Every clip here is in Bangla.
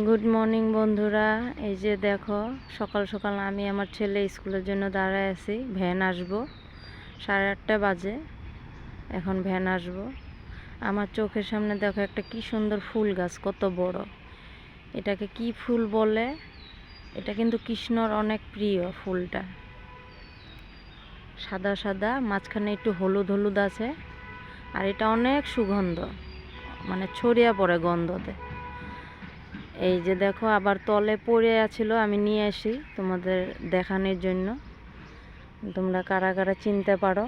গুড মর্নিং বন্ধুরা। এই যে দেখো, সকাল সকাল আমি আমার ছেলে স্কুলের জন্য দাঁড়ায় আছি। ভ্যান আসবো, 8:30 বাজে, এখন ভ্যান আসবো। আমার চোখের সামনে দেখো একটা কি সুন্দর ফুল গাছ, কত বড়। এটাকে কি ফুল বলে? এটা কিন্তু কৃষ্ণর অনেক প্রিয় ফুলটা। সাদা সাদা, মাঝখানে একটু হলুদ হলুদ আছে, আর এটা অনেক সুগন্ধ, মানে ছড়িয়ে পড়ে গন্ধতে। এই যে দেখো, আবার তলে পড়ে আছিল, আমি নিয়ে আসি তোমাদের দেখানোর জন্য। তোমরা কারা কারা চিনতে পারো।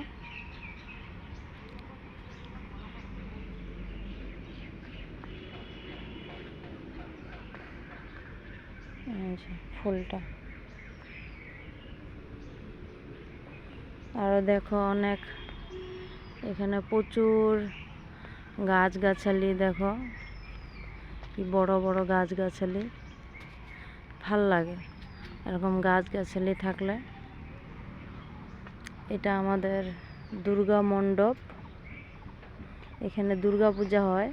ফুলটা আরো দেখো অনেক, এখানে প্রচুর গাছগাছালি। দেখো কি বড় বড় গাছগাছালি, ভাল লাগে এরকম গাছগাছালি থাকলে। এটা আমাদের দুর্গা মণ্ডপ, এখানে দুর্গা পূজা হয়,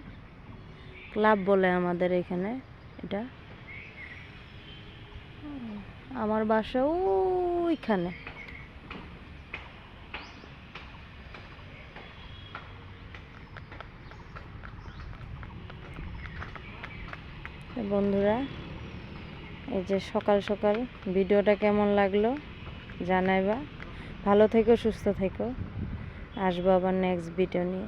ক্লাব বলে আমাদের এখানে। এটা আমার বাসা ওইখানে। বন্ধুরা, এই যে সকাল সকাল ভিডিওটা কেমন লাগলো জানাইবা। ভালো থেকো, সুস্থ থেকো। আসবো আবার নেক্সট ভিডিও নিয়ে।